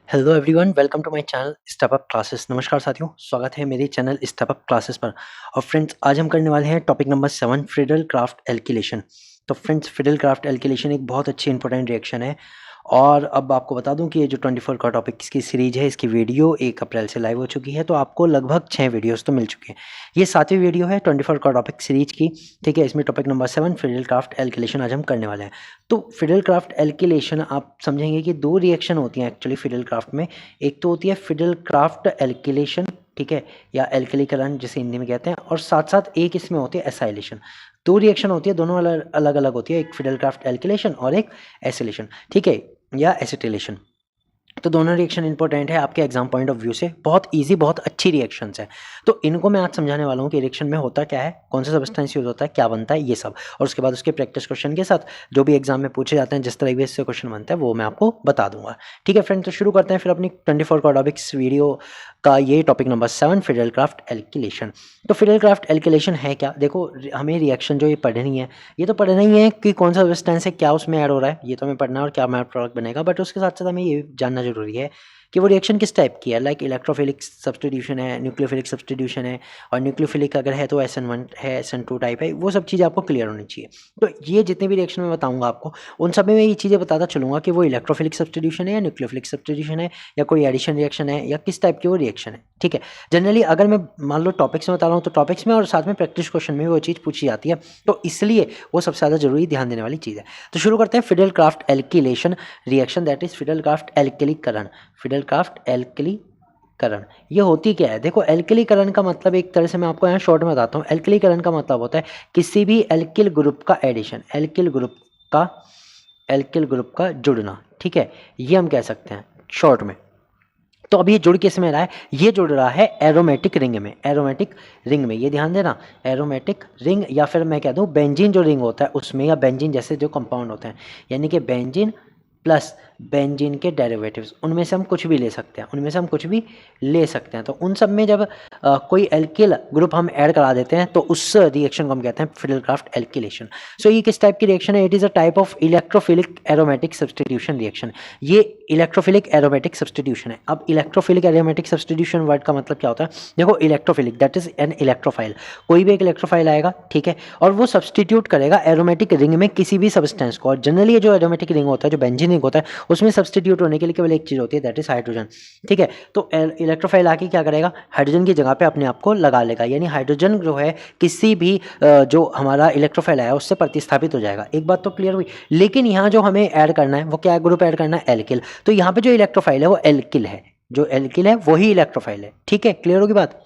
Hello everyone, welcome to my channel step up classes. नमस्कार साथियों, स्वागत है मेरे चैनल स्टेप अप क्लासेस पर। और फ्रेंड्स, आज हम करने वाले हैं topic number 7, Friedel craft alkylation. तो फ्रेंड्स, फ्रीडल क्राफ्ट एल्किलेशन एक बहुत अच्छी इंपॉर्टेंट रिएक्शन है। और अब आपको बता दूं कि ये जो 24 का टॉपिक की सीरीज है, इसकी वीडियो 1 अप्रैल से लाइव हो चुकी है। तो आपको लगभग 6 वीडियोस तो मिल चुके हैं। ये 7वीं वीडियो है 24 का टॉपिक सीरीज की। ठीक है, इसमें topic number 7 Friedel craft alkylation आज हम करने वाले हैं। तो फिडल क्राफ्ट एल्किलेशन आप समझेंगे कि दो रिएक्शन होती हैं एक्चुअली फिडल क्राफ्ट में। एक तो होती है फिडल क्राफ्ट एल्किलेशन, ठीक है, या एल्किलीकरण जिसे हिंदी में कहते हैं, और साथ साथ एक इसमें होती है एसाइलेशन। दो रिएक्शन होती है, दोनों अलग अलग होती है, एक फिडल क्राफ्ट एल्किलेशन और एक एसिलेशन, ठीक है, या एसिटिलेशन। तो दोनों रिएक्शन इंपॉर्टेंट है आपके एग्जाम पॉइंट ऑफ व्यू से। बहुत इजी, बहुत अच्छी रिएक्शंस है। तो इनको मैं आज समझाने वाला हूँ कि रिएक्शन में होता क्या है, कौन सा सब्सटेंस यूज होता है, क्या बनता है, ये सब। और उसके बाद उसके प्रैक्टिस क्वेश्चन के साथ जो भी एग्जाम में पूछे जाते हैं, जिस तरह से क्वेश्चन बनता है, वो मैं आपको बता दूंगा। ठीक है फ्रेंड, तो शुरू करते हैं फिर अपनी 24 का टॉपिक्स वीडियो का ये topic number 7, fiddle Crafts alkylation. तो फिडल क्राफ्ट एल्किलेशन है क्या? देखो, हमें रिएक्शन जो ये पढ़नी है, ये तो पढ़ना ही है कि कौन सा सब्सटेंस है, क्या उसमें ऐड हो रहा है, ये तो हमें पढ़ना है, और क्या प्रोडक्ट बनेगा। बट उसके साथ साथ हमें ये जानना जरूरी है कि वो रिएक्शन किस टाइप की है। लाइक इलेक्ट्रोफिलिक सब्स्टिट्यूशन है, न्यूक्लियोफिलिक सब्स्टिट्यूशन है, और न्यूक्लियोफिलिक अगर है तो SN1 है, SN2 टाइप है। वो सब चीज़ें आपको क्लियर होनी चाहिए। तो ये जितने भी रिएक्शन मैं बताऊंगा आपको, उन सब में मैं ये चीज़ें बताता चलूँगा कि वो इलेक्ट्रोफिलिक सब्स्टिट्यूशन है या न्यूक्लियोफिलिक सब्स्टिट्यूशन है, या कोई एडिशन रिएक्शन है, या किस टाइप की वो रिएक्शन है। ठीक है, जनरली अगर मैं मान लो टॉपिक्स में बता रहा हूँ, तो टॉपिक्स में और साथ में प्रैक्टिस क्वेश्चन में वो चीज़ पूछी जाती है। तो इसलिए वो सबसे ज़्यादा जरूरी ध्यान देने वाली चीज़ है। तो शुरू करते हैं Friedel Crafts alkylation reaction, that is Friedel Crafts एल्किलीकरण। फिडल क्राफ्ट एल्किलीकरण ये होती क्या है? देखो, एल्किलीकरण का मतलब एक तरह से मैं आपको यहाँ शॉर्ट में बताता हूँ। एल्किलीकरण का मतलब होता है किसी भी एल्किल ग्रुप का एडिशन, एल्किल ग्रुप का जुड़ना। ठीक है, ये हम कह सकते हैं शॉर्ट में। तो अब ये जुड़ किस में रहा है? ये जुड़ रहा है एरोमेटिक रिंग में। एरोमेटिक रिंग में, ये ध्यान देना, एरोमेटिक रिंग, या फिर मैं कह दूं बेंजीन जो रिंग होता है उसमें, या बेंजीन जैसे जो कंपाउंड होते हैं, यानी कि बेंजीन प्लस बेंजीन के डेरिवेटिव्स, उनमें से हम कुछ भी ले सकते हैं, तो उन सब में जब कोई एल्किल ग्रुप हम ऐड करा देते हैं, तो उस रिएक्शन को हम कहते हैं फिडल क्राफ्ट एल्किलेशन। सो ये किस टाइप की रिएक्शन है? It is a type of electrophilic aromatic substitution reaction. ये इलेक्ट्रोफिलिक एरोमेटिक सब्स्टिट्यूशन है। अब इलेक्ट्रोफिलिक एरोमेटिक सब्स्टिट्यूशन वर्ड का मतलब क्या होता है? देखो, electrophilic that is an electrophile. कोई भी एक इलेक्ट्रोफाइल आएगा, ठीक है, और वो सब्स्टिट्यूट करेगा एरोमेटिक रिंग में किसी भी सब्सटेंस को। और जनरली जो एरोमेटिक रिंग होता है, जो बेंजीन रिंग होता है, उसमें सब्स्टिट्यूट होने के लिए केवल एक चीज होती है, दैट इज हाइड्रोजन। ठीक है, तो इलेक्ट्रोफाइल आके क्या करेगा? हाइड्रोजन की जगह पे अपने आप को लगा लेगा, यानी हाइड्रोजन जो है किसी भी जो हमारा इलेक्ट्रोफाइल आया उससे प्रतिस्थापित हो जाएगा। एक बात तो क्लियर हुई। लेकिन यहाँ जो हमें ऐड करना है, वो क्या ग्रुप ऐड करना है? एल्किल। तो यहाँ पे जो इलेक्ट्रोफाइल है वो एल्किल है, जो एल्किल है वही इलेक्ट्रोफाइल है। ठीक है, क्लियर होगी बात?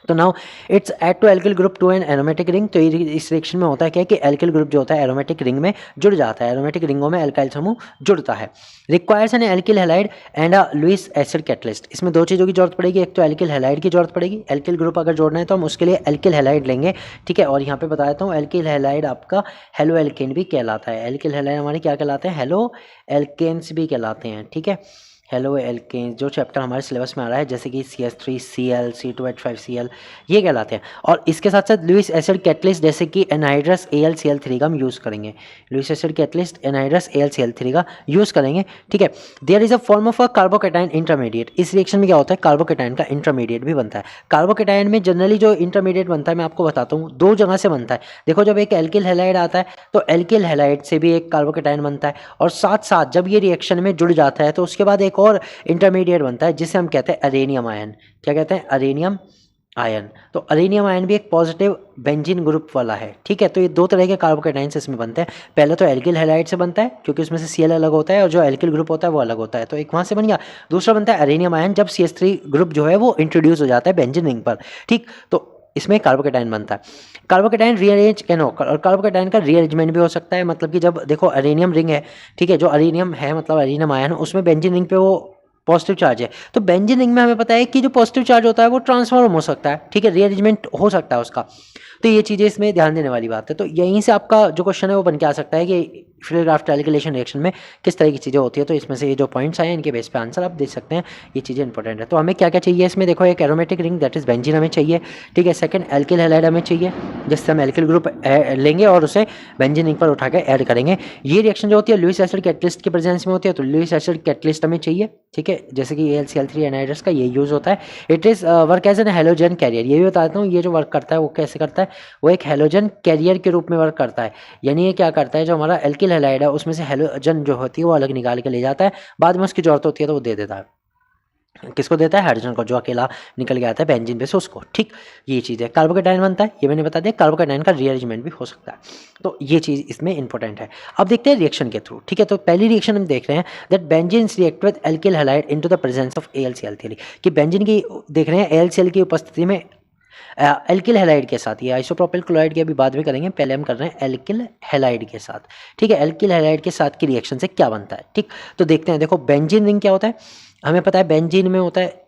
तो now it's add to alkyl group to an aromatic ring. तो इस रिएक्शन में होता है क्या कि एल्किल ग्रुप जो होता है एरोमेटिक रिंग में जुड़ जाता है, एरोमेटिक रिंगों में एल्काइल समूह जुड़ता है। Requires an alkyl halide and a Lewis acid catalyst. इसमें दो चीज़ों की जरूरत पड़ेगी, एक तो एल्किल हैलाइड की जरूरत पड़ेगी। एल्किल ग्रुप अगर जोड़ना है तो हम उसके लिए एल्किल हैलाइड लेंगे। ठीक है, और यहाँ पे बता देता हूँ, एल्किल हैलाइड आपका हेलो एल्केन भी कहलाता है। एल्किल हैलाइड हमारे क्या कहलाते हैं? हेलो एल्केन्स भी कहलाते हैं। ठीक है, हेलो एल्केन्स जो चैप्टर हमारे सिलेबस में आ रहा है, जैसे कि CH3Cl, C2H5Cl, ये कहलाते हैं। और इसके साथ साथ लुईस एसिड कैटलिस्ट जैसे कि एनहाइड्रस AlCl3 का हम यूज़ करेंगे। Lewis acid catalyst anhydrous AlCl3 का यूज़ करेंगे। ठीक है, there is a form of a carbocation intermediate. इस रिएक्शन में क्या होता है? कार्बोकेटाइन का इंटरमीडिएट भी बनता है। कार्बोकेटाइन में जनरली जो इंटरमीडिएट बनता है, मैं आपको बताता हूँ, दो जगह से बनता है। देखो, जब एक एल्किल हैलाइड आता है तो एल्किल हैलाइड से भी एक कार्बोकेटाइन बनता है, और साथ साथ जब ये रिएक्शन में जुड़ जाता है तो उसके बाद एक और इंटरमीडिएट बनता है जिसे हम कहते हैं अरेनियम आयन। क्या कहते हैं? अरेनियम आयन। तो अरेनियम आयन भी एक पॉजिटिव बेंजीन ग्रुप वाला है। ठीक है, तो ये दो तरह के कार्बोकेटाइन्स इसमें बनते हैं। पहले तो एल्किल हैलाइड से बनता है, क्योंकि उसमें से Cl अलग होता है और जो एल्किल ग्रुप होता है वो अलग होता है, तो एक वहाँ से बन गया। दूसरा बनता है अरेनियम आयन, जब CH3 ग्रुप जो है वो इंट्रोड्यूस हो जाता है बेंजीन रिंग पर। ठीक, तो इसमें कार्बोकेटाइन बनता है। कार्बोकेटाइन रीअरेंज कैन होकर, और कार्बोकेटाइन का रीअरेंजमेंट भी हो सकता है। मतलब कि जब देखो अरेनियम रिंग है, ठीक है, जो अरेनियम है मतलब अरेनियम आयन, उसमें बेंजीन रिंग पे वो पॉजिटिव चार्ज है, तो बेंजीन रिंग में हमें पता है कि जो पॉजिटिव चार्ज होता है वो ट्रांसफॉर्म हो सकता है। ठीक है, रीअरेंजमेंट हो सकता है उसका। तो ये चीज़ें इसमें ध्यान देने वाली बात है। तो यहीं से आपका जो क्वेश्चन है वो बन के आ सकता है कि फिडल क्राफ्ट एल्किलेशन रिएक्शन में किस तरह की चीज़ें होती है। तो इसमें से ये जो पॉइंट्स आए इनके बेस पे आंसर आप दे सकते हैं, ये चीज़ें इंपॉर्टेंट है। तो हमें क्या क्या चाहिए इसमें, देखो एक aromatic ring that is benzene हमें चाहिए, ठीक है। सेकंड एल्किल हैलाइड हमें चाहिए, जिससे हम एल्किल ग्रुप लेंगे और उसे बेंजीन रिंग पर उठा के ऐड करेंगे। ये रिएक्शन जो होती है लुईस एसिड कैटलिस्ट की प्रेजेंस में होती है, तो लुईस एसिड कैटलिस्ट हमें चाहिए, ठीक है, जैसे कि AlCl3 एनाहाइड्रस का ये यूज़ होता है। It is work as an halogen carrier, ये भी बताता हूँ। ये जो वर्क करता है वो कैसे करता है, वो एक हेलोजन कैरियर के रूप में वर्क करता है। यानी ये क्या करता है, जो हमारा एल्किल हैलाइड है उसमें से हेलोजन जो होती है वो अलग निकाल के ले जाता है, बाद में उसकी जरूरत होती है तो वो दे देता है। किसको देता है, हाइड्रोजन को, जो अकेला निकल के आता है बेंजीन पे से उसको, ठीक। ये चीज़ है। कार्बोकेटाइन बनता है, ये मैंने बता दिया। कार्बोकेटाइन का रीअरेंजमेंट भी हो सकता है, तो ये चीज़ इसमें इंपॉर्टेंट है। अब देखते हैं रिएक्शन के थ्रू, ठीक है। तो पहली रिएक्शन हम देख रहे हैं that benzene react with alkyl halide into the presence of AlCl3, कि बेंजीन की देख रहे हैं AlCl की उपस्थिति में एल्किल हैलाइड के साथ, ये आइसोप्रोपिल क्लोराइड की अभी बाद में करेंगे, पहले हम कर रहे हैं एल्किल हैलाइड के साथ, ठीक है। एल्किल हैलाइड के साथ की रिएक्शन से क्या बनता है, ठीक। तो देखते हैं, देखो बेंजीन रिंग क्या होता है, हमें पता है बेंजीन में होता है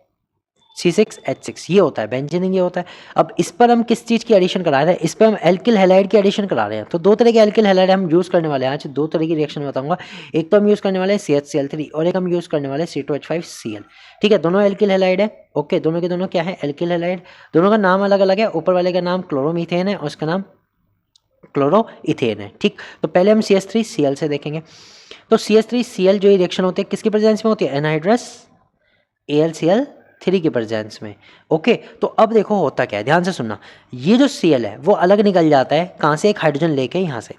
C6H6, ये होता है बेंजीन रिंग, ये होता है। अब इस पर हम किस चीज़ की एडिशन करा रहे हैं, इस पर हम एल्किल हैलाइड की एडिशन करा रहे हैं। तो दो तरह के एल्किल हैलाइड हम यूज़ करने वाले हैं आज, दो तरह की रिएक्शन बताऊंगा। एक तो हम यूज़ करने वाले हैं CHCl3 और एक हम यूज़ करने वाले हैं C2H5Cl, ठीक है। दोनों एल्किल हैलाइड है, ओके। दोनों के दोनों क्या है, एल्किल हैलाइड। दोनों का नाम अलग अलग है, ऊपर वाले का नाम क्लोरोमीथेन है और उसका नाम क्लोरोइथेन है, ठीक। तो पहले हम CH3Cl से देखेंगे। तो CH3Cl जो रिएक्शन होती है किसकी प्रेजेंस में होती है, एनहाइड्रस AlCl3 की प्रेजेंस में, ओके। तो अब देखो होता क्या है, ध्यान से सुनना। ये जो Cl है वो अलग निकल जाता है, कहाँ से, एक हाइड्रोजन लेके यहाँ से,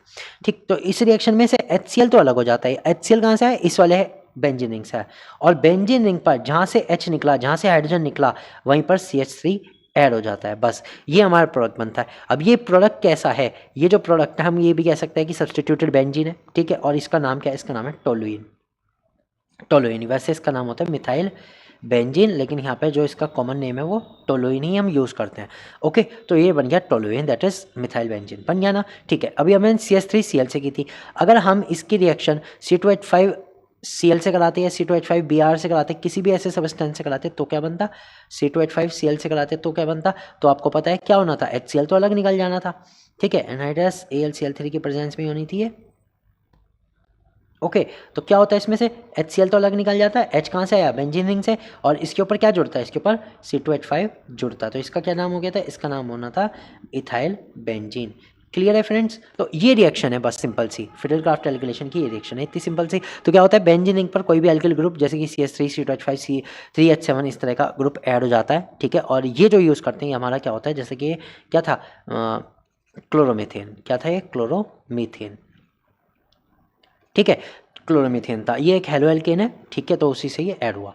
ठीक। तो इस रिएक्शन में से HCl तो अलग हो जाता है। HCl कहाँ से है, इस वाले बेंजीन रिंग से है, और बेंजीन रिंग पर जहाँ से H निकला, जहाँ से हाइड्रोजन निकला, वहीं पर CH3 ऐड हो जाता है, बस ये हमारा प्रोडक्ट बनता है। अब ये प्रोडक्ट कैसा है, ये जो प्रोडक्ट है हम ये भी कह सकते हैं कि सब्सटीट्यूटेड बेंजीन है, ठीक है। और इसका नाम क्या है, इसका नाम है टोलुइन। टोलुइन, वैसे इसका नाम होता है मिथाइल बेंजीन, लेकिन यहाँ पे जो इसका कॉमन नेम है वो टोलुइन ही हम यूज़ करते हैं, ओके। तो ये बन गया toluene, that is methyl benzene, बन गया ना, ठीक है। अभी हमने CH3Cl से की थी, अगर हम इसकी रिएक्शन C2H5Cl से कराते हैं, C2H5Br से कराते, किसी भी ऐसे सब्सटेंस से कराते तो क्या बनता, C2H5Cl से कराते तो क्या बनता। तो आपको पता है क्या होना था, HCl तो अलग निकल जाना था, ठीक है। एनहाइड्रस AlCl3 की प्रेजेंस में होनी थी ये, ओके। तो क्या होता है इसमें से, HCl तो अलग निकल जाता है, H कहाँ से आया, बेंजीन रिंग से, और इसके ऊपर क्या जुड़ता है, इसके ऊपर C2H5 जुड़ता है। तो इसका क्या नाम हो गया था, इसका नाम होना था इथाइल बेंजीन। क्लियर है फ्रेंड्स। तो ये रिएक्शन है बस सिंपल सी, फिडल क्राफ्ट एल्किलेशन की ये रिएक्शन है, इतनी सिंपल सी। तो क्या होता है, बेंजीन रिंग पर कोई भी एल्किल ग्रुप जैसे कि CH3 C2H5 C3H7 इस तरह का ग्रुप ऐड हो जाता है, ठीक है। और ये जो यूज़ करते हैं ये हमारा क्या होता है, जैसे कि क्या था, क्लोरोमीथेन, क्या था ये, क्लोरोमीथेन, ठीक है। क्लोरोमीथेन था, ये एक हेलो एल्केन है, ठीक है। तो उसी से ये ऐड हुआ,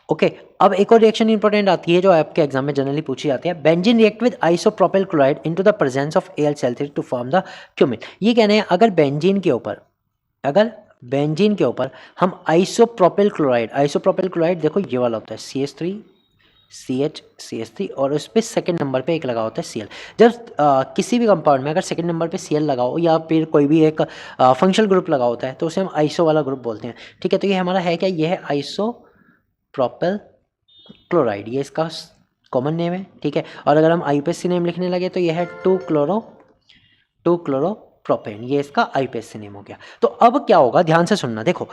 ओके। अब एक और रिएक्शन इंपॉर्टेंट आती है जो आपके एग्जाम में जनरली पूछी जाती है, benzene react with isopropyl chloride into the presence of AlCl3 to form the cumene. ये कहने हैं अगर बेंजीन के ऊपर हम आइसोप्रोपिल क्लोराइड देखो ये वाला होता है CH3 CH3 और उस पर सेकेंड नंबर पे एक लगा होता है Cl। जब किसी भी कंपाउंड में अगर सेकेंड नंबर पे Cl लगाओ या फिर कोई भी एक फंक्शनल ग्रुप लगा होता है तो उसे हम आइसो वाला ग्रुप बोलते हैं, ठीक है। तो ये हमारा है क्या, ये है आइसोप्रोपिल क्लोराइड, ये इसका कॉमन नेम है, ठीक है। और अगर हम IUPAC नेम लिखने लगे तो ये है 2-क्लोरोप्रोपेन, ये इसका IUPAC नेम हो गया। तो अब क्या होगा, ध्यान से सुनना, देखो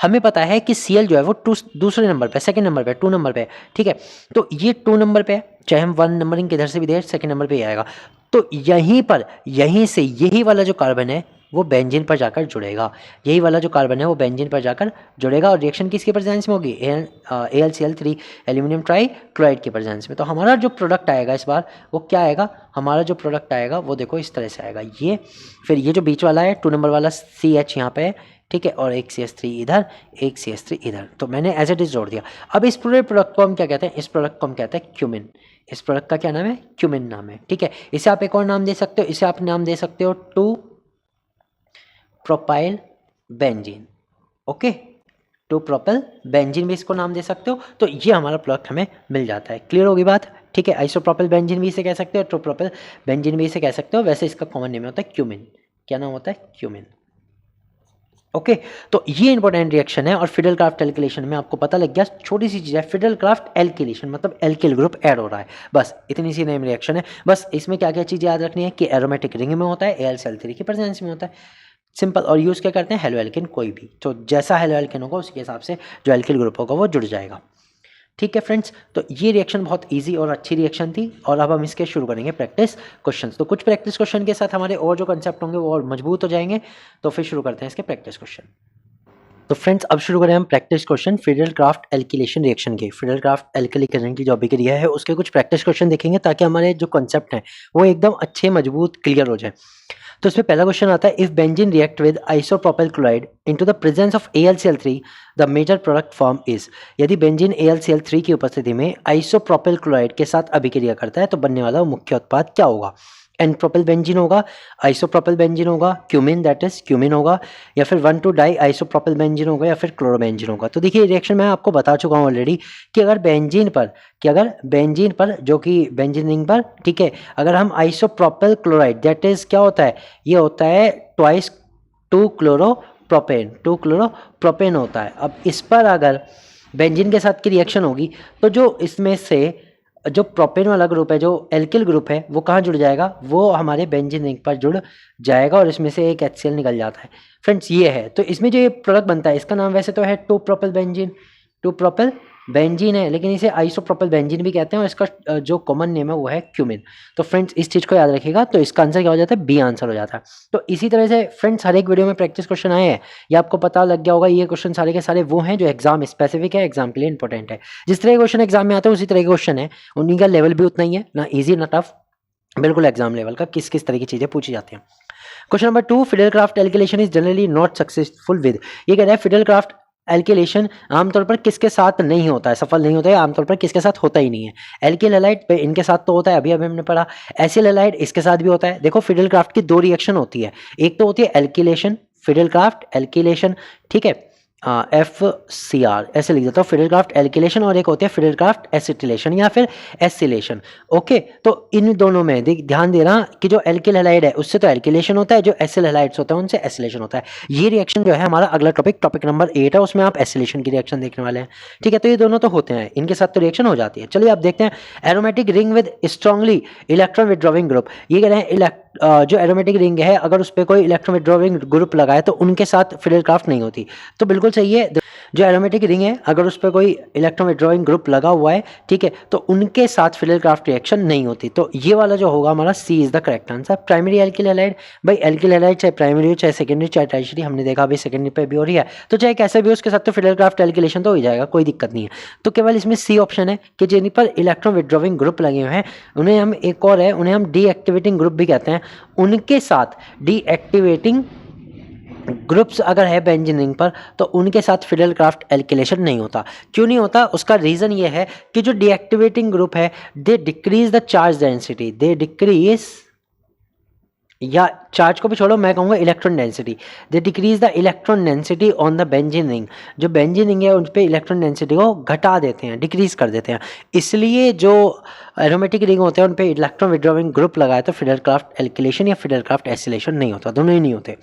हमें पता है कि Cl जो है वो दूसरे नंबर पे, सेकंड नंबर पे, 2 नंबर पे, ठीक है। तो ये 2 नंबर पे है, चाहे हम 1 नंबरिंग किधर से भी दे, सेकंड नंबर पे ही आएगा। तो यहीं से यही वाला जो कार्बन है वो बेंजीन पर जाकर जुड़ेगा, यही वाला जो कार्बन है वो बेंजीन पर जाकर जुड़ेगा। और रिएक्शन किसकी प्रेजेंस में होगी, AlCl3 एल्यूमिनियम ट्राई क्लोराइड की प्रेजेंस में। तो हमारा जो प्रोडक्ट आएगा इस बार वो क्या आएगा, हमारा जो प्रोडक्ट आएगा वो देखो इस तरह से आएगा, ये फिर ये जो बीच वाला है 2 नंबर वाला CH यहाँ पे है, ठीक है, और एक CH3 इधर, एक CH3 इधर। तो मैंने एज इट इज जोड़ दिया। अब इस पूरे प्रोडक्ट को हम क्या कहते हैं, इस प्रोडक्ट को हम कहते हैं क्यूमिन। इस प्रोडक्ट का क्या नाम है, क्यूमिन नाम है, ठीक है। इसे आप एक और नाम दे सकते हो, इसे आप नाम दे सकते हो 2-प्रोपाइल बेंजीन, ओके। 2-प्रोपाइल बेंजीन भी इसको नाम दे सकते हो। तो ये हमारा प्रोडक्ट हमें मिल जाता है। क्लियर होगी बात, ठीक है। आइसोप्रोपिल बेंजीन भी इसे कह सकते हो, 2-प्रोपाइल बेंजीन भी इसे कह सकते हो। वैसे इसका कॉमन नेम होता है क्यूमिन, क्या नाम होता है, क्यूमिन। ओके तो ये इंपॉर्टेंट रिएक्शन है। और फिडेल क्राफ्ट एल्किलेशन में आपको पता लग गया, छोटी सी चीज़ है, फिडेल क्राफ्ट एल्किलेशन मतलब एल्किल ग्रुप ऐड हो रहा है, बस इतनी सी नेम रिएक्शन है। बस इसमें क्या क्या चीज़ याद रखनी है कि एरोमेटिक रिंग में होता है, AlCl3 की प्रेजेंस में होता है, सिंपल। और यूज़ क्या करते हैं, हेलो एल्किन कोई भी, तो जैसा हेलो एल्किन होगा उसके हिसाब से जो एल्किल ग्रुप होगा वो जुड़ जाएगा। ठीक है फ्रेंड्स, तो ये रिएक्शन बहुत इजी और अच्छी रिएक्शन थी। और अब हम इसके शुरू करेंगे प्रैक्टिस क्वेश्चंस। तो कुछ प्रैक्टिस क्वेश्चन के साथ हमारे और जो कंसेप्ट होंगे वो और मजबूत हो जाएंगे। तो फिर शुरू करते हैं इसके प्रैक्टिस क्वेश्चन। तो फ्रेंड्स अब शुरू करें हम practice question Fidel craft alkylation reaction के। फिडेल क्राफ्ट एल्किलेशन की जो अभिक्रिया है उसके कुछ प्रैक्टिस क्वेश्चन देखेंगे ताकि हमारे जो कंसेप्ट हैं वो एकदम अच्छे मजबूत क्लियर हो जाए। तो इसमें पहला क्वेश्चन आता है, if benzene react with isopropyl chloride into the presence of AlCl3 the major product form is. यदि बेंजीन AlCl3 की उपस्थिति में आइसोप्रोपाइल क्लोराइड के साथ अभिक्रिया करता है तो बनने वाला मुख्य उत्पाद क्या होगा? एन प्रोपिल बेंजीन होगा, आइसोप्रोपिल बेंजीन होगा, क्यूमिन दैट इज क्यूमिन होगा, या फिर 1,2 डाई आइसोप्रोपिल बेंजीन होगा, या फिर क्लोरोबेंजीन होगा। तो देखिए रिएक्शन मैं आपको बता चुका हूँ ऑलरेडी कि अगर बेंजीन पर जो कि बेंजीन रिंग पर, ठीक है, अगर हम आइसोप्रोपिल क्लोराइड दैट इज क्या होता है, ये होता है ट्वाइस 2 क्लोरोप्रोपेन होता है। अब इस पर अगर बेंजीन के साथ की रिएक्शन होगी तो जो इसमें से जो प्रोपेन वाला ग्रुप है, जो एल्किल ग्रुप है, वो कहाँ जुड़ जाएगा, वो हमारे बेंजीन रिंग पर जुड़ जाएगा और इसमें से एक HCl निकल जाता है। फ्रेंड्स ये है, तो इसमें जो ये प्रोडक्ट बनता है इसका नाम वैसे तो है 2 प्रोपिल बेंजीन है, लेकिन इसे आइसोप्रोपिल बेंजीन भी कहते हैं और इसका जो कॉमन नेम है वो है क्यूमिन। तो फ्रेंड्स इस चीज़ को याद रखिएगा। तो इसका आंसर क्या हो जाता है, बी आंसर हो जाता है। तो इसी तरह से फ्रेंड्स हर एक वीडियो में प्रैक्टिस क्वेश्चन आए हैं, ये आपको पता लग गया होगा। ये क्वेश्चन सारे के सारे वो हैं जो एग्जाम स्पेसिफिक है, एग्जाम के लिए इंपॉर्टेंट है। जिस तरह के क्वेश्चन एग्जाम में आते हैं उसी तरह के क्वेश्चन है, उन्हीं का लेवल भी उतना ही है, ना ईजी ना टफ, बिल्कुल एग्जाम लेवल का किस किस तरह की चीज़ें पूछी जाती हैं। Question number 2, Fidel craft alkylation is generally not successful with. ये कह रहा है फिडेल क्राफ्ट एल्किलेशन आमतौर पर किसके साथ नहीं होता है, सफल नहीं होता है, आमतौर पर किसके साथ होता ही नहीं है। एल्किल हैलाइड पे इनके साथ तो होता है, अभी हमने पढ़ा। एसिल हैलाइड इसके साथ भी होता है। देखो फिडेल क्राफ्ट की 2 रिएक्शन होती है, एक तो होती है एल्किलेशन, फिडेल क्राफ्ट एल्किलेशन, ठीक है, FCR ऐसे लिख देता हूँ, फिडेल क्राफ्ट एल्किलेशन, और एक होती है फिडेल क्राफ्ट एसिटिलेशन या फिर एसिलेशन। ओके, तो इन दोनों में ध्यान देना कि जो एल्किल हैलाइड है उससे तो एल्किलेशन होता है, जो एसिल हैलाइड्स होता है उनसे एसिलेशन होता है। ये रिएक्शन जो है हमारा अगला टॉपिक नंबर 8 है, उसमें आप एसिलेशन की रिएक्शन देखने वाले हैं। ठीक है, तो ये दोनों तो होते हैं, इनके साथ तो रिएक्शन हो जाती है। चलिए आप देखते हैं aromatic ring with strongly electron withdrawing group. ये कह रहे हैं जो एरोमेटिक रिंग है अगर उस पर कोई इलेक्ट्रॉन विड्रॉविंग ग्रुप लगाए तो उनके साथ फिडेल क्राफ्ट नहीं होती। तो बिल्कुल सही है, जो एरोमेटिक रिंग है अगर उस पर कोई इलेक्ट्रॉन विड्रॉइंग ग्रुप लगा हुआ है, ठीक है, तो उनके साथ फिडेल क्राफ्ट रिएक्शन नहीं होती। तो ये वाला जो होगा हमारा C is the correct answer. Primary alkyl halide, भाई एल्किल हैलाइड चाहे प्राइमरी हो चाहे सेकेंडरी चाहे टर्शियरी, हमने देखा अभी सेकेंडरी पे भी हो रही है, तो चाहे कैसे भी हो उसके साथ तो फिडेल क्राफ्ट एल्किलेशन तो हो ही जाएगा, कोई दिक्कत नहीं है। तो केवल इसमें सी ऑप्शन है कि जिन पर इलेक्ट्रॉन विड्रॉविंग ग्रुप लगे हुए हैं उन्हें हम, एक और है, उन्हें हम डीएक्टिवेटिंग ग्रुप भी कहते हैं, उनके साथ डीएक्टिवेटिंग ग्रुप्स अगर है बेंजीन रिंग पर तो उनके साथ फिडेल क्राफ्ट एल्किलेशन नहीं होता। क्यों नहीं होता, उसका रीज़न ये है कि जो डीएक्टिवेटिंग ग्रुप है they decrease the charge density, they decrease, या चार्ज को भी छोड़ो, मैं कहूँगा electron density, they decrease the electron density on the benzene ring. जो बेंजीन रिंग है उन पर इलेक्ट्रॉन डेंसिटी को घटा देते हैं, डिक्रीज कर देते हैं। इसलिए जो एरोमेटिक रिंग होते हैं उन पर इलेक्ट्रॉन विड्रॉविंग ग्रुप लगाए तो फिडेल क्राफ्ट एल्किलेशन या फिडेल क्राफ्ट एसिलेशन नहीं होता, दोनों ही नहीं होते।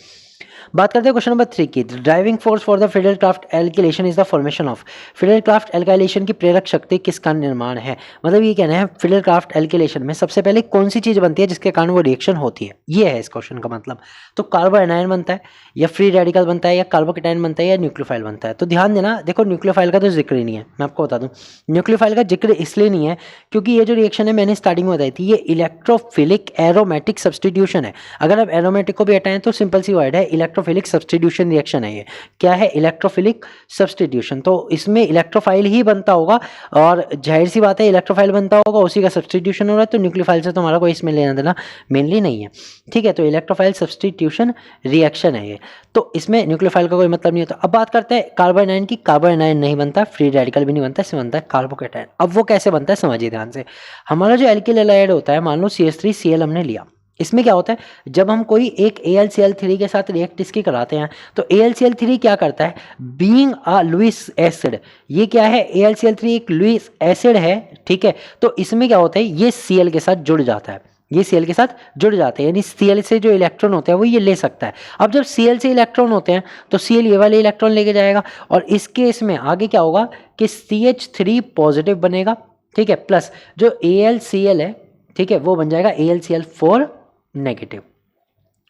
बात करते हैं क्वेश्चन नंबर 3 की। Driving force for the Fidel craft alkylation is the formation of. Fidel craft alkylation की प्रेरक शक्ति किसका निर्माण है, मतलब ये कहना है फिडेल क्राफ्ट एल्किलेशन में सबसे पहले कौन सी चीज बनती है जिसके कारण वो रिएक्शन होती है, ये है इस क्वेश्चन का मतलब। तो कार्बो एनायन बनता है, या फ्री रेडिकल बनता है, या कार्बोकेटायन बनता है, या न्यूक्लियोफाइल बनता है। तो ध्यान देना, देखो न्यूक्लियोफाइल का तो जिक्र ही नहीं है, मैं आपको बता दूं न्यूक्लियोफाइल का जिक्र इसलिए नहीं है क्योंकि ये जो रिएक्शन है मैंने स्टार्टिंग में बताई थी, ये इलेक्ट्रोफिलिक एरोमेटिक सब्सटीट्यूशन है। अगर आप एरोमेटिक को भी हटाएं तो सिंपल सी वर्ड है इलेक्ट्रोफिलिक सब्सटीट्यूशन रिएक्शन है। ये क्या है, इलेक्ट्रोफिलिक सब्सटीट्यूशन। तो इसमें इलेक्ट्रोफाइल ही बनता होगा, और जाहिर सी बात है इलेक्ट्रोफाइल बनता होगा उसी का सब्सटीट्यूशन हो रहा है, तो न्यूक्लियोफाइल से तुम्हारा कोई इसमें लेना देना मेनली नहीं है। ठीक है, तो इलेक्ट्रोफाइल सब्सटीट्यूशन रिएक्शन है ये, तो इसमें न्यूक्लियोफाइल का कोई मतलब नहीं होता। अब बात करते हैं कार्बो एनायन की। कार्बो एनायन नहीं बनता, फ्री रेडिकल भी नहीं बनता, इसमें बनता है कार्बोकेटायन। अब वो कैसे बनता है समझिए ध्यान से। हमारा जो एल्किल हैलाइड होता है, मान लो CH3Cl हमने लिया, इसमें क्या होता है जब हम कोई एक AlCl3 के साथ रिएक्ट इसकी कराते हैं तो AlCl3 क्या करता है, बीइंग अ लुईस एसिड, ये क्या है AlCl3 एक लुईस एसिड है, ठीक है, तो इसमें क्या होता है ये Cl के साथ जुड़ जाता है। ये Cl के साथ जुड़ जाते हैं, यानी Cl से जो इलेक्ट्रॉन होते हैं वो ये ले सकता है। अब जब Cl से इलेक्ट्रॉन होते हैं तो Cl ये वाले इलेक्ट्रॉन लेके जाएगा, और इस केस में आगे क्या होगा कि CH3 पॉजिटिव बनेगा, ठीक है, प्लस जो AlCl है, ठीक है, वो बन जाएगा AlCl4 नेगेटिव,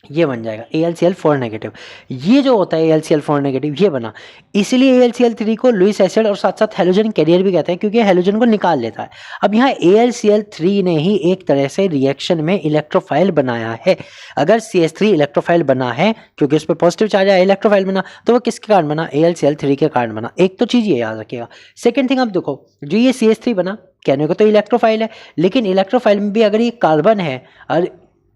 ये बन जाएगा AlCl4 नेगेटिव। ये जो होता है AlCl4 नेगेटिव ये बना, इसलिए AlCl3 को लुईस एसिड और साथ साथ हेलोजन कैरियर भी कहते हैं, क्योंकि हेलोजन को निकाल लेता है। अब यहाँ AlCl3 ने ही एक तरह से रिएक्शन में इलेक्ट्रोफाइल बनाया है। अगर CH3 इलेक्ट्रोफाइल बना है क्योंकि उस पर पॉजिटिव चार्ज है, इलेक्ट्रोफाइल बना, तो वो किसके कारण बना? AlCl3 के कारण बना। एक तो चीज़ ये याद रखिएगा। सेकेंड थिंग, आप देखो जो ये CH3 बना, कहने को तो इलेक्ट्रोफाइल है, लेकिन इलेक्ट्रोफाइल में भी अगर ये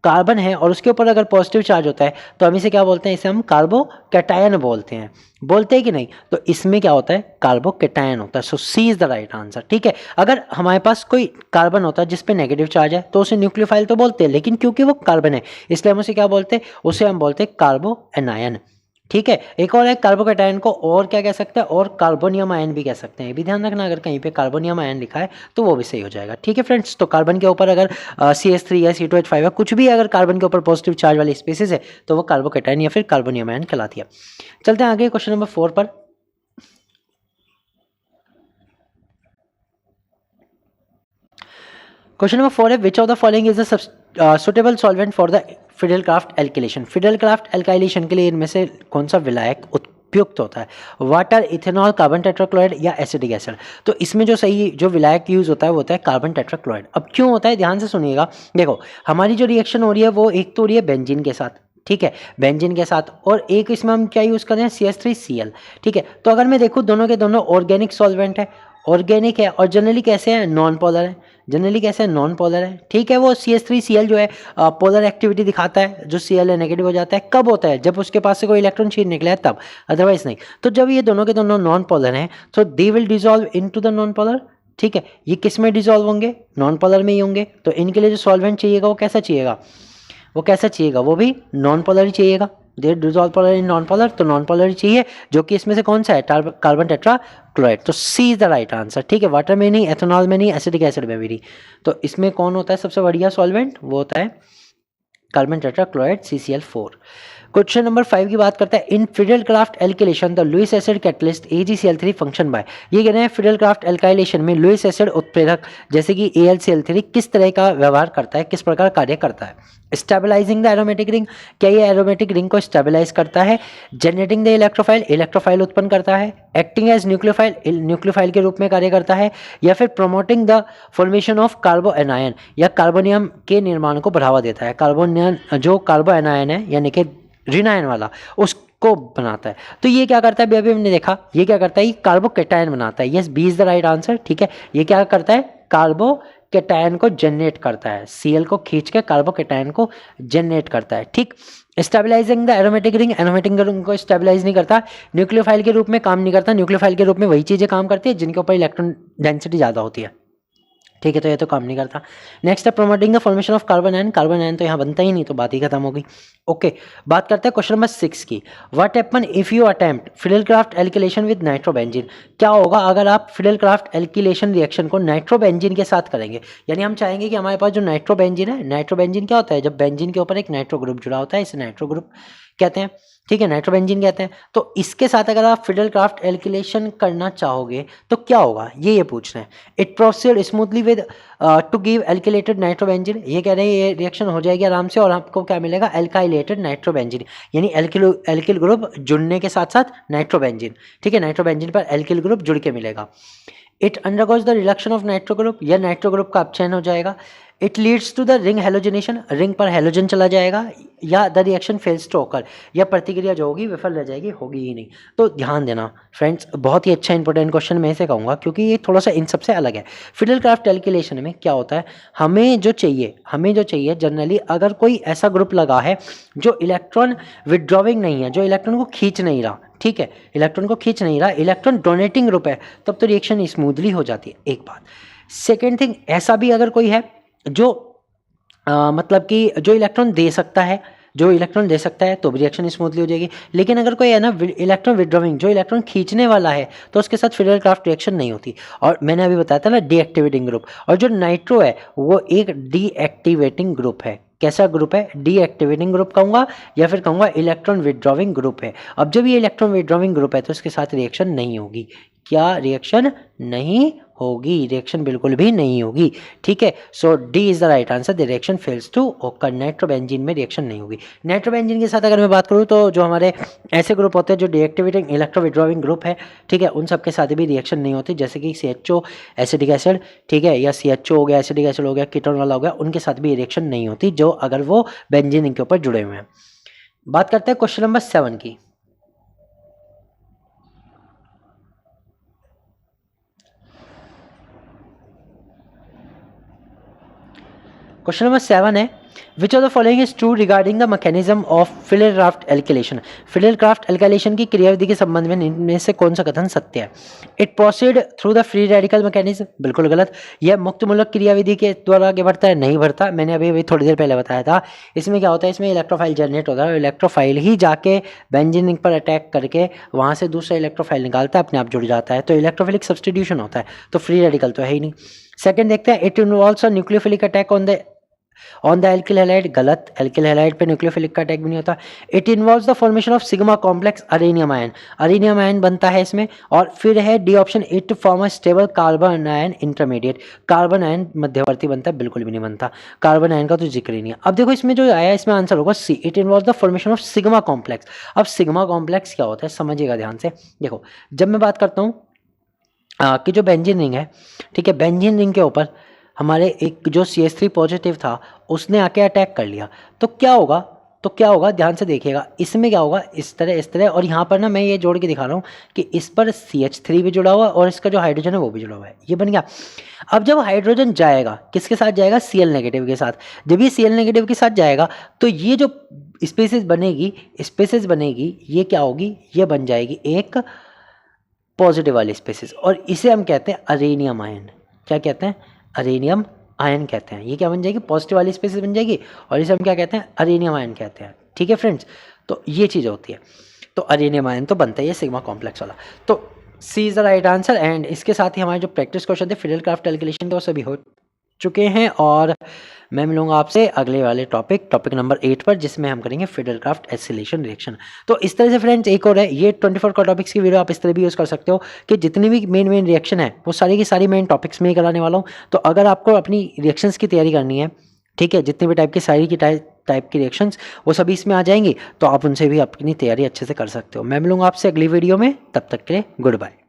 कार्बन है और उसके ऊपर अगर पॉजिटिव चार्ज होता है तो हम इसे क्या बोलते हैं? इसे हम कार्बोकैटायन बोलते हैं। बोलते हैं कि नहीं? तो इसमें क्या होता है? कार्बोकैटायन होता है। सो सी इज द राइट आंसर, ठीक है। अगर हमारे पास कोई कार्बन होता है जिस पे नेगेटिव चार्ज है तो उसे न्यूक्लियोफाइल तो बोलते हैं, लेकिन क्योंकि वो कार्बन है इसलिए हम उसे क्या बोलते हैं? उसे हम बोलते हैं कार्बोएनायन, ठीक है। एक और है कार्बोकैटायन को और क्या कह सकते हैं? और कार्बोनियम आयन भी कह सकते हैं। ये भी ध्यान रखना, अगर कहीं पे कार्बोनियम आयन लिखा है तो वो भी सही हो जाएगा, ठीक है फ्रेंड्स। तो कार्बन के ऊपर अगर CH3 या C2H5 है, कुछ भी अगर कार्बन के ऊपर पॉजिटिव चार्ज वाली स्पीसीज है तो वो कार्बोकैटायन या फिर कार्बोनियम आयन कहलाती है। चलते हैं आगे क्वेश्चन नंबर 4 पर। क्वेश्चन नंबर 4 है which of the following is the suitable solvent for the Friedel Crafts alkylation. Friedel Crafts alkylation के लिए इनमें से कौन सा विलायक उपयुक्त होता है? वाटर, इथेनॉल, कार्बन टेट्राक्लोराइड या एसिटिक एसिड। तो इसमें जो सही जो विलायक यूज होता है वो होता है कार्बन टेट्राक्लोराइड। अब क्यों होता है? ध्यान से सुनिएगा। देखो हमारी जो रिएक्शन हो रही है वो एक तो हो रही है बेंजीन के साथ, ठीक है, बेंजीन के साथ, और एक इसमें हम क्या यूज कर रहे हैं? CH3Cl, ठीक है। तो अगर मैं देखूँ दोनों के दोनों ऑर्गेनिक सॉल्वेंट है, ऑर्गेनिक है, और जनरली कैसे हैं? नॉन पोलर है। जनरली कैसे है? नॉन पोलर है, ठीक है। वो CH3Cl जो है पोलर एक्टिविटी दिखाता है, जो Cl है नेगेटिव हो जाता है। कब होता है? जब उसके पास से कोई इलेक्ट्रॉन छीन निकला है तब, अदरवाइज नहीं। तो जब ये दोनों के दोनों नॉन पोलर हैं तो they will dissolve into the non polar, ठीक है। ये किस में डिजॉल्व होंगे? नॉन पोलर में ही होंगे। तो इनके लिए जो सॉल्वेंट चाहिएगा वो कैसा चाहिएगा? वो भी नॉन पोलर ही चाहिएगा। They dissolve polar in non polar, तो नॉन पोलर ही चाहिए, जो कि इसमें से कौन सा है? Carbon tetrachloride. तो C is the right answer, ठीक है। वाटर में नहीं, एथेनॉल में नहीं, एसिटिक एसिड में भी नहीं। तो इसमें कौन होता है सबसे बढ़िया सॉल्वेंट? वो होता है carbon tetrachloride, CCl4। Question number 5 की बात करते हैं। In Friedel Crafts alkylation the Lewis acid catalyst AgCl3 function by. ये कह रहे हैं फिडेलक्राफ्ट एल्काइलेशन में लुईस एसिड उत्प्रेरक जैसे कि AlCl3 किस तरह का व्यवहार करता है, किस प्रकार कार्य करता है? स्टेबलाइजिंग द एरोमेटिक रिंग, क्या ये एरोमेटिक रिंग को स्टेबलाइज करता है? जनरेटिंग द इलेक्ट्रोफाइल, इलेक्ट्रोफाइल उत्पन्न करता है? एक्टिंग एज न्यूक्लियोफाइल, न्यूक्लियोफाइल के रूप में कार्य करता है? या फिर प्रोमोटिंग द फॉर्मेशन ऑफ कार्बोएनायन, या कार्बोनियम के निर्माण को बढ़ावा देता है? कार्बोनियन जो कार्बोएनायन है यानी कि ऋण आयन वाला, उसको बनाता है। तो ये क्या करता है? अभी हमने देखा ये क्या करता है? ये कार्बोकैटायन बनाता है। Yes, B is the right answer, ठीक है। ये क्या करता है? कार्बोकैटायन को जनरेट करता है। Cl को खींच के कार्बोकैटायन को जनरेट करता है, ठीक। Stabilising the aromatic ring, aromatic ring को स्टेबलाइज नहीं करता, न्यूक्लियोफाइल के रूप में काम नहीं करता। न्यूक्लियोफाइल के रूप में वही चीजें काम करती है जिनके ऊपर इलेक्ट्रॉन डेंसिटी ज्यादा होती है, ठीक है। तो ये तो काम नहीं करता। नेक्स्ट है promoting the formation of carbon ion. Carbon ion तो यहाँ बनता ही नहीं, तो बात ही खत्म हो गई। ओके, बात करते हैं क्वेश्चन नंबर 6 की। What happen if you attempt Friedel Crafts alkylation with nitrobenzene. क्या होगा अगर आप फिडेलक्राफ्ट एल्किलेशन रिएक्शन को नाइट्रोबेंजीन के साथ करेंगे? यानी हम चाहेंगे कि हमारे पास जो नाइट्रोबेंजीन है, नाइट्रोबेंजीन क्या होता है? जब बेंजीन के ऊपर एक नाइट्रो ग्रुप जुड़ा होता है, इसे नाइट्रो ग्रुप कहते हैं, ठीक है, नाइट्रोबेंजीन कहते हैं। तो इसके साथ अगर आप फिडेलक्राफ्ट एल्किलेशन करना चाहोगे तो क्या होगा? ये पूछना है। It proceed smoothly with to give alkylated nitrobenzene. ये कह रहे हैं ये रिएक्शन हो जाएगी आराम से और आपको क्या मिलेगा? एल्काइलेटेड नाइट्रोबेंजीन, यानी एल्किल ग्रुप जुड़ने के साथ साथ नाइट्रोबेंजीन, ठीक है। नाइट्रोबेंजीन पर एल्किल ग्रुप जुड़ के मिलेगा। It undergoes the reduction of nitro group, या नाइट्रो ग्रुप का अपचयन हो जाएगा। It leads to the ring halogenation, ring पर हेलोजन चला जाएगा। या the reaction fails to occur, या प्रतिक्रिया जो होगी विफल रह जाएगी, होगी ही नहीं। तो ध्यान देना फ्रेंड्स, बहुत ही अच्छा इंपॉर्टेंट क्वेश्चन मैं इसे कहूँगा क्योंकि ये थोड़ा सा इन सबसे अलग है। फिडेलक्राफ्ट एल्किलेशन में क्या होता है? हमें जो चाहिए जनरली, अगर कोई ऐसा ग्रुप लगा है जो इलेक्ट्रॉन विड्रॉविंग नहीं है, जो इलेक्ट्रॉन को खींच नहीं रहा, ठीक है, इलेक्ट्रॉन को खींच नहीं रहा, इलेक्ट्रॉन डोनेटिंग ग्रुप है, तब तो रिएक्शन स्मूथली हो जाती है, एक बात। सेकेंड थिंग, ऐसा भी अगर कोई है जो मतलब कि जो इलेक्ट्रॉन दे सकता है, जो इलेक्ट्रॉन दे सकता है तो भी रिएक्शन स्मूथली हो जाएगी, लेकिन अगर कोई है ना इलेक्ट्रॉन विड्रॉइंग, जो इलेक्ट्रॉन खींचने वाला है, तो उसके साथ फिडेल क्राफ्ट रिएक्शन नहीं होती। और मैंने अभी बताया था ना डीएक्टिवेटिंग ग्रुप, और जो नाइट्रो है वो एक डीएक्टिवेटिंग ग्रुप है। कैसा ग्रुप है? डीएक्टिवेटिंग ग्रुप कहूँगा या फिर कहूँगा इलेक्ट्रॉन विड्रॉइंग ग्रुप है। अब जब ये इलेक्ट्रॉन विड्रॉइंग ग्रुप है तो इसके साथ रिएक्शन नहीं होगी। क्या रिएक्शन नहीं होगी? रिएक्शन बिल्कुल भी नहीं होगी, ठीक है। So D is the right answer, the reaction fails to occur. Nitrobenzene में रिएक्शन नहीं होगी। नाइट्रोबेंजीन के साथ अगर मैं बात करूँ तो जो हमारे ऐसे ग्रुप होते हैं जो डीएक्टिवेटिंग इलेक्ट्रो विड्रॉइंग ग्रुप है, ठीक है, उन सब के साथ भी रिएक्शन नहीं होती, जैसे कि CHO एसिडिक एसिड, ठीक है, या CHO हो गया, एसिडिक एसिड हो गया, कीटोन वाला हो गया, उनके साथ भी रिएक्शन नहीं होती जो अगर वो बेंजीन के ऊपर जुड़े हुए हैं। बात करते हैं क्वेश्चन नंबर 7 की। क्वेश्चन नंबर 7 है, which of the following is true regarding the mechanism of Fidel-craft alkylation. Fidel-craft alkylation की क्रियाविधि के संबंध में इनमें से कौन सा कथन सत्य है? It proceed through the free radical mechanism, बिल्कुल गलत। यह मुक्त मूलक क्रियाविधि के द्वारा आगे बढ़ता है, नहीं बढ़ता। मैंने अभी थोड़ी देर पहले बताया था। इसमें क्या होता है, इसमें इलेक्ट्रोफाइल जनरेट होता है, इलेक्ट्रोफाइल ही जाके बेंजीन रिंग पर अटैक करके वहाँ से दूसरा इलेक्ट्रोफाइल निकालता है, अपने आप जुड़ जाता है, तो इलेक्ट्रोफिलिक सब्सटीट्यूशन होता है, तो फ्री रेडिकल तो है ही नहीं। सेकंड देखते हैं, it involves a nucleophilic attack on the alkyl halide, गलत। एल्किल हैलाइड पे न्यूक्लियोफिलिक का अटैक भी नहीं होता। It involves the formation of sigma complex arenium ion, arenium ion बनता है इसमें। और फिर है D option, it form a stable carbon ion intermediate, carbon ion मध्यवर्ती बनता है, बिल्कुल भी नहीं बनता। कार्बन आयन का तो जिक्र ही नहीं है। अब देखो इसमें जो आया इसमें आंसर होगा C, it involves the formation of sigma complex. अब सिग्मा कॉम्प्लेक्स क्या होता है समझिएगा ध्यान से। देखो जब मैं बात करता हूँ कि जो बेंजीन रिंग है, ठीक है, बेंजीन रिंग के ऊपर हमारे एक जो CH3 पॉजिटिव था उसने आके अटैक कर लिया, तो क्या होगा? ध्यान से देखिएगा, इसमें क्या होगा, इस तरह। और यहाँ पर ना मैं ये जोड़ के दिखा रहा हूँ कि इस पर CH3 भी जुड़ा हुआ है और इसका जो हाइड्रोजन है वो भी जुड़ा हुआ है, ये बन गया। अब जब हाइड्रोजन जाएगा किसके साथ जाएगा? Cl नेगेटिव के साथ। जब ये Cl नेगेटिव के साथ जाएगा तो ये जो स्पेसिस बनेगी ये क्या होगी? ये बन जाएगी एक पॉजिटिव वाली स्पेसिस, और इसे हम कहते हैं अरेनियम आयन। क्या कहते हैं? अरेनियम आयन कहते हैं। ये क्या बन जाएगी? पॉजिटिव वाली स्पेसिस बन जाएगी, और इसे हम क्या कहते हैं? अरेनियम आयन कहते हैं, ठीक है फ्रेंड्स। तो ये चीज़ होती है, तो अरेनियम आयन तो बनता है ये सिग्मा कॉम्प्लेक्स वाला। तो C is the right answer. And इसके साथ ही हमारे जो प्रैक्टिस क्वेश्चन थे फिडेल-क्राफ्ट एल्किलेशन के वो सभी हो चुके हैं, और मैं मिलूंगा आपसे अगले वाले टॉपिक नंबर 8 पर, जिसमें हम करेंगे फिडेल-क्राफ्ट एसिलेशन रिएक्शन। तो इस तरह से फ्रेंड्स एक और है, ये 24 का टॉपिक्स की वीडियो आप इस तरह भी यूज़ कर सकते हो कि जितनी भी मेन रिएक्शन है वो सारी की सारी मेन टॉपिक्स में ही कराने वाला हूँ। तो अगर आपको अपनी रिएक्शंस की तैयारी करनी है, ठीक है, जितनी भी टाइप की सारी की टाइप की रिएक्शंस वो सभी इसमें आ जाएंगी, तो आप उनसे भी अपनी तैयारी अच्छे से कर सकते हो। मैं मिलूंगा आपसे अगली वीडियो में, तब तक के लिए गुड बाय।